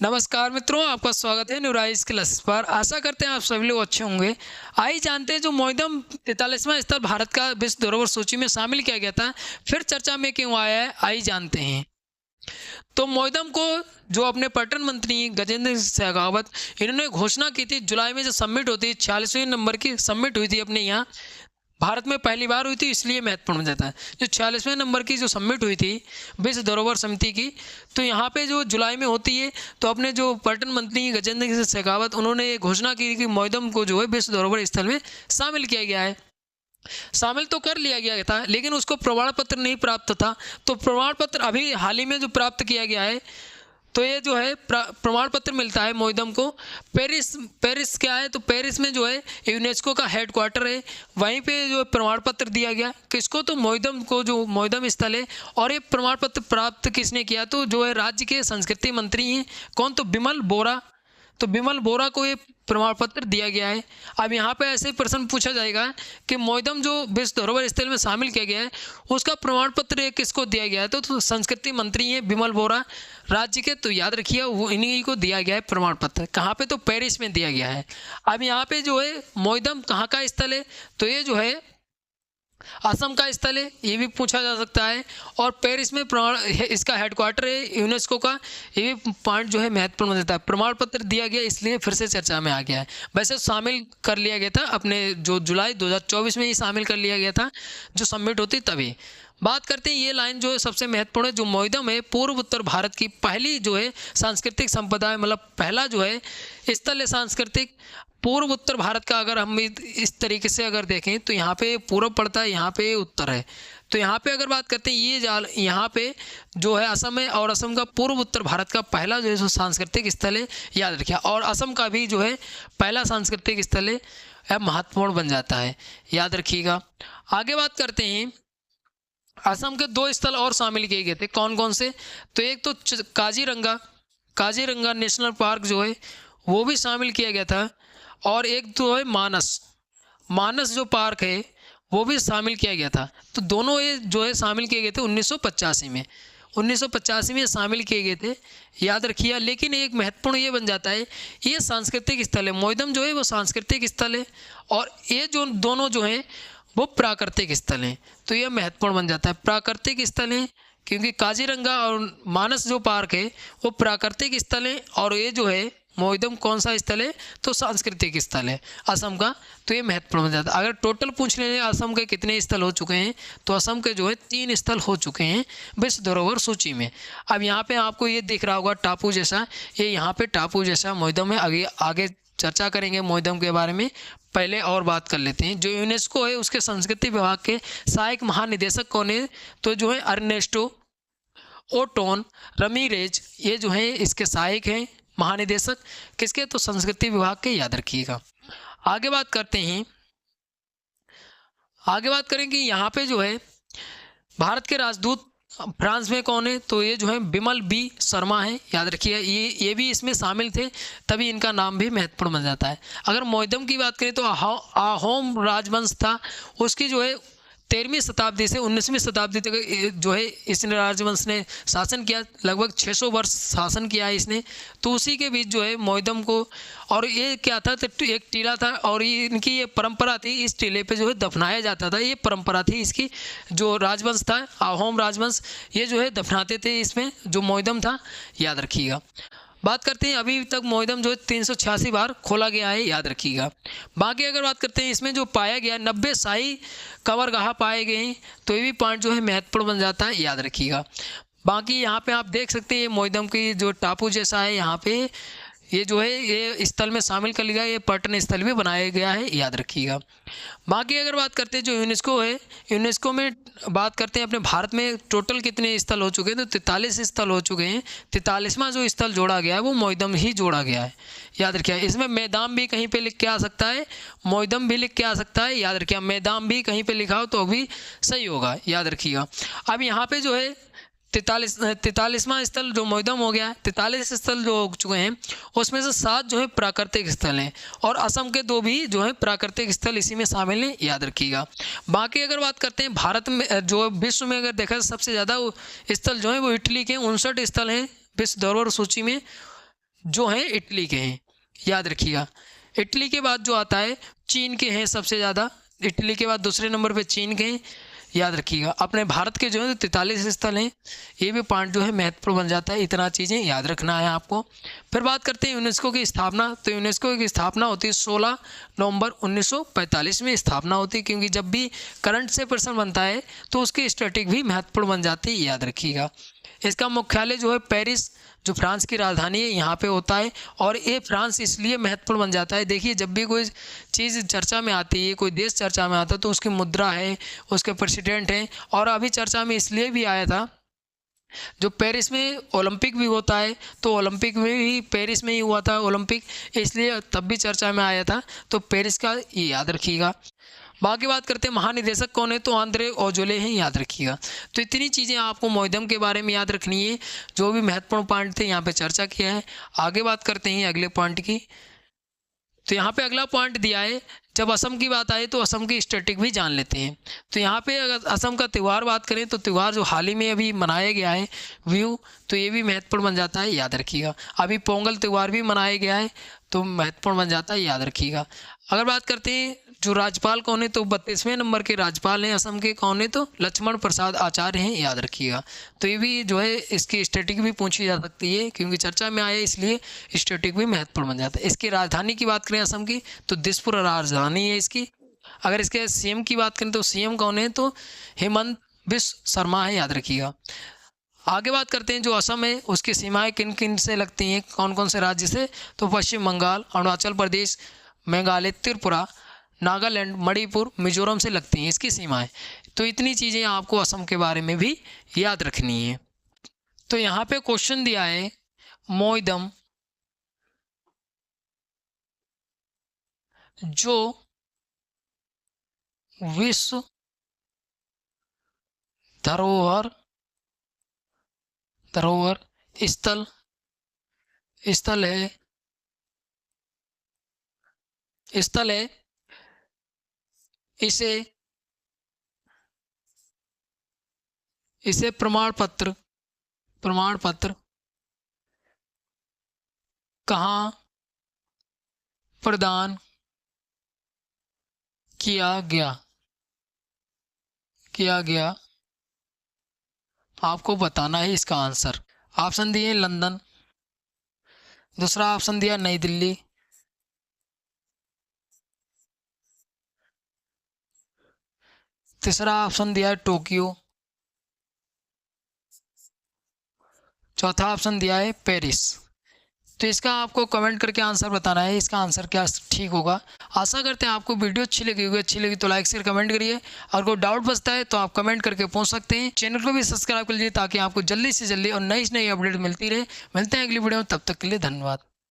नमस्कार मित्रों, आपका स्वागत है न्यूराइज क्लास पर। आशा करते हैं आप सभी लोग अच्छे होंगे। आइए जानते हैं जो मोइदम 43वां स्थल भारत का विश्व धरोहर सूची में शामिल किया गया था, फिर चर्चा में क्यों आया है, आइए जानते हैं। तो मोइदम को जो अपने पर्यटन मंत्री गजेंद्र सिंह शेखावत, इन्होंने घोषणा की थी जुलाई में जो समिट होती है, 46वें नंबर की समिट हुई थी अपने यहाँ भारत में पहली बार हुई थी, इसलिए महत्वपूर्ण हो जाता है। जो 46वें नंबर की जो समिट हुई थी विश्व धरोहर समिति की, तो यहाँ पे जो जुलाई में होती है, तो अपने जो पर्यटन मंत्री गजेंद्र सिंह शेखावत, उन्होंने ये घोषणा की कि मोइदम को जो है विश्व धरोहर स्थल में शामिल किया गया है। शामिल तो कर लिया गया था, लेकिन उसको प्रमाण पत्र नहीं प्राप्त था। तो प्रमाण पत्र अभी हाल ही में जो प्राप्त किया गया है, तो ये जो है प्रमाण पत्र मिलता है मोइदम को। पेरिस क्या है, तो पेरिस में जो है यूनेस्को का हेडक्वार्टर है, वहीं पे जो प्रमाण पत्र दिया गया किसको, तो मोइदम को, जो मोइदम स्थल है। और ये प्रमाण पत्र प्राप्त किसने किया, तो जो है राज्य के संस्कृति मंत्री हैं, कौन, तो बिमल बोरा। तो बिमल बोरा को ये प्रमाण पत्र दिया गया है। अब यहाँ पे ऐसे प्रश्न पूछा जाएगा कि मोइदम जो विश्व धरोहर स्थल में शामिल किया गया है, उसका प्रमाण पत्र किसको दिया गया है, तो संस्कृति मंत्री हैं बिमल बोरा राज्य के। तो याद रखिए वो इन्हीं को दिया गया है प्रमाण पत्र। कहाँ पे, तो पेरिस में दिया गया है। अब यहाँ पे जो है मोइदम कहाँ का स्थल है, तो ये जो है असम का स्थल है, ये भी पूछा जा सकता है। और पेरिस में इसका हेडक्वार्टर है यूनेस्को का, ये भी पॉइंट जो है महत्वपूर्ण हो जाता है। प्रमाण पत्र दिया गया इसलिए फिर से चर्चा में आ गया है। वैसे शामिल कर लिया गया था अपने जो जुलाई 2024 में ही शामिल कर लिया गया था, जो समिट होती तभी। बात करते हैं, ये लाइन जो है सबसे महत्वपूर्ण है। जो मोइदम है पूर्व उत्तर भारत की पहली जो है सांस्कृतिक संपदा है, मतलब पहला जो है स्थल है सांस्कृतिक पूर्व उत्तर भारत का। अगर हम इस तरीके से अगर देखें तो यहाँ पे पूर्व पड़ता है, यहाँ पे उत्तर है। तो यहाँ पे अगर बात करते हैं, ये जाल यहाँ पे जो है असम है, और असम का पूर्व उत्तर भारत का पहला जो है सो सांस्कृतिक स्थल है, याद रखिए। और असम का भी जो है पहला सांस्कृतिक स्थल है, यह महत्वपूर्ण बन जाता है, याद रखिएगा। आगे बात करते हैं, असम के 2 स्थल और शामिल किए गए थे, कौन कौन से, तो एक तो काजीरंगा नेशनल पार्क जो है वो भी शामिल किया गया था। और एक तो है मानस जो पार्क है वो भी शामिल किया गया था। तो दोनों ये जो है शामिल किए गए थे 1985 में शामिल किए गए थे, याद रखिए। लेकिन एक महत्वपूर्ण ये बन जाता है, ये सांस्कृतिक स्थल है, मोइदम जो है वो सांस्कृतिक स्थल है, और ये जो दोनों जो हैं वो प्राकृतिक स्थल हैं। तो ये महत्वपूर्ण बन जाता है, प्राकृतिक स्थल हैं, क्योंकि काजीरंगा और मानस जो पार्क है वो प्राकृतिक स्थल है, और ये जो है मोइदम कौन सा स्थल है, तो सांस्कृतिक स्थल है असम का। तो ये महत्वपूर्ण हो जाता है। अगर टोटल पूछ लें असम के कितने स्थल हो चुके हैं, तो असम के जो है 3 स्थल हो चुके हैं विश्व धरोहर सूची में। अब यहाँ पे आपको ये दिख रहा होगा टापू जैसा, ये यहाँ पे टापू जैसा मोइदम है। आगे चर्चा करेंगे मोइदम के बारे में, पहले और बात कर लेते हैं। जो यूनेस्को है उसके संस्कृति विभाग के सहायक महानिदेशक कौन है, तो जो है अर्नेस्टो ओटोन रमीरेज, ये जो है इसके सहायक हैं महानिदेशक, किसके, तो संस्कृति विभाग के, याद रखिएगा। आगे बात करेंगे यहाँ पे जो है भारत के राजदूत फ्रांस में कौन है, तो ये जो है बिमल बी शर्मा है, याद रखिए। ये भी इसमें शामिल थे, तभी इनका नाम भी महत्वपूर्ण बन जाता है। अगर मोइदम की बात करें तो अहोम राजवंश था, उसकी जो है 13वीं शताब्दी से 19वीं शताब्दी तक जो है इस राजवंश ने शासन किया, लगभग 600 वर्ष शासन किया है इसने। तो उसी के बीच जो है मोइदम को, और ये क्या था, तो एक टीला था, और ये इनकी ये परंपरा थी, इस टीले पे जो है दफनाया जाता था, ये परंपरा थी इसकी। जो राजवंश था अहोम राजवंश, ये जो है दफनाते थे इसमें, जो मोइदम था, याद रखिएगा। बात करते हैं, अभी तक मोइदम जो है 386 बार खोला गया है, याद रखिएगा। बाकी अगर बात करते हैं इसमें जो पाया गया 90 शाही कबरगाह पाए गए हैं, तो ये भी पॉइंट जो है महत्वपूर्ण बन जाता है, याद रखिएगा। बाकी यहाँ पे आप देख सकते हैं मोइदम की जो टापू जैसा है, यहाँ पे ये जो है ये स्थल में शामिल कर लिया, ये पर्यटन स्थल भी बनाया गया है, याद रखिएगा। बाकी अगर बात करते हैं जो यूनेस्को है, यूनेस्को में बात करते हैं अपने भारत में टोटल कितने स्थल हो चुके हैं, तो 43 स्थल हो चुके हैं। 43वां जो स्थल जोड़ा गया है वो मोइदम ही जोड़ा गया है, याद रखिए। इसमें मैदान भी कहीं पे लिख के आ सकता है, मोइदम भी लिख के आ सकता है, याद रखिए। मैदान भी कहीं पे लिखा हो तो भी सही होगा, याद रखिएगा। अब यहाँ पे जो है 43वां स्थल जो मोइदम हो गया है, 43 स्थल जो हो चुके हैं उसमें से 7 जो है प्राकृतिक स्थल हैं, और असम के 2 भी जो है प्राकृतिक स्थल इसी में शामिल हैं, याद रखिएगा। बाकी अगर बात करते हैं भारत में जो विश्व में अगर देखा सबसे ज़्यादा स्थल जो है वो इटली के 59 स्थल हैं विश्व धरोहर सूची में, जो हैं इटली के हैं, याद रखिएगा। इटली के बाद जो आता है चीन के हैं सबसे ज़्यादा, इटली के बाद दूसरे नंबर पे चीन के हैं, याद रखिएगा। अपने भारत के जो है 43 स्थल हैं, ये भी पॉइंट जो है महत्वपूर्ण बन जाता है, इतना चीज़ें याद रखना है आपको। फिर बात करते हैं यूनेस्को की स्थापना। तो यूनेस्को की स्थापना होती है 16 नवंबर 1945 में स्थापना होती है, क्योंकि जब भी करंट से प्रश्न बनता है तो उसकी स्टैटिक भी महत्वपूर्ण बन जाती है, याद रखिएगा। इसका मुख्यालय जो है पेरिस, जो फ्रांस की राजधानी है, यहाँ पे होता है। और ये फ्रांस इसलिए महत्वपूर्ण बन जाता है, देखिए जब भी कोई चीज़ चर्चा में आती है, कोई देश चर्चा में आता है, तो उसकी मुद्रा है, उसके प्रेसिडेंट हैं। और अभी चर्चा में इसलिए भी आया था, जो पेरिस में ओलंपिक भी होता है, तो ओलंपिक में भी पेरिस में ही हुआ था ओलंपिक, इसलिए तब भी चर्चा में आया था। तो पेरिस का ये याद रखिएगा। बाकी बात करते हैं महानिदेशक कौन है, तो आंद्रे ओजोले हैं, याद रखिएगा। तो इतनी चीज़ें आपको मोइदम के बारे में याद रखनी है, जो भी महत्वपूर्ण पॉइंट थे यहाँ पे चर्चा किया है। आगे बात करते हैं अगले पॉइंट की। तो यहाँ पे अगला पॉइंट दिया है, जब असम की बात आए तो असम की स्टैटिक भी जान लेते हैं। तो यहाँ पे अगर असम का त्यौहार बात करें, तो त्यौहार जो हाल ही में अभी मनाया गया है व्यू, तो ये भी महत्वपूर्ण बन जाता है, याद रखिएगा। अभी पोंगल त्यौहार भी मनाया गया है, तो महत्वपूर्ण बन जाता है, याद रखिएगा। अगर बात करते हैं जो राज्यपाल कौन है, तो 32वें नंबर के राज्यपाल हैं असम के, कौन है, तो लक्ष्मण प्रसाद आचार्य हैं, याद रखिएगा। तो ये भी जो है इसकी स्टैटिक भी पूछी जा सकती है, क्योंकि चर्चा में आया इसलिए स्टैटिक भी महत्वपूर्ण बन जाता है। इसकी राजधानी की बात करें असम की, तो दिसपुर राजधानी है इसकी। अगर इसके सीएम की बात करें, तो सीएम कौन है, तो हेमंत बिस्व शर्मा है, याद रखिएगा। आगे बात करते हैं जो असम है उसकी सीमाएं किन किन से लगती हैं, कौन कौन से राज्य से, तो पश्चिम बंगाल, अरुणाचल प्रदेश, मेघालय, त्रिपुरा, नागालैंड, मणिपुर, मिजोरम से लगती हैं इसकी सीमाएं। तो इतनी चीज़ें आपको असम के बारे में भी याद रखनी है। तो यहाँ पे क्वेश्चन दिया है, मोइदम जो विश्व धरोहर धरोहर स्थल स्थल है स्थल है इसे इसे प्रमाण पत्र कहाँ प्रदान किया गया आपको बताना है इसका आंसर। ऑप्शन दिए लंदन, दूसरा ऑप्शन दिया नई दिल्ली, तीसरा ऑप्शन दिया है टोक्यो, चौथा ऑप्शन दिया है पेरिस। तो इसका आपको कमेंट करके आंसर बताना है, इसका आंसर क्या ठीक होगा। आशा करते हैं आपको वीडियो अच्छी लगी तो लाइक शेयर कमेंट करिए। अगर कोई डाउट बचता है तो आप कमेंट करके पूछ सकते हैं। चैनल को भी सब्सक्राइब कर लीजिए ताकि आपको जल्दी से जल्दी और नई अपडेट मिलती रहे। मिलते हैं अगली वीडियो में, तब तक के लिए धन्यवाद।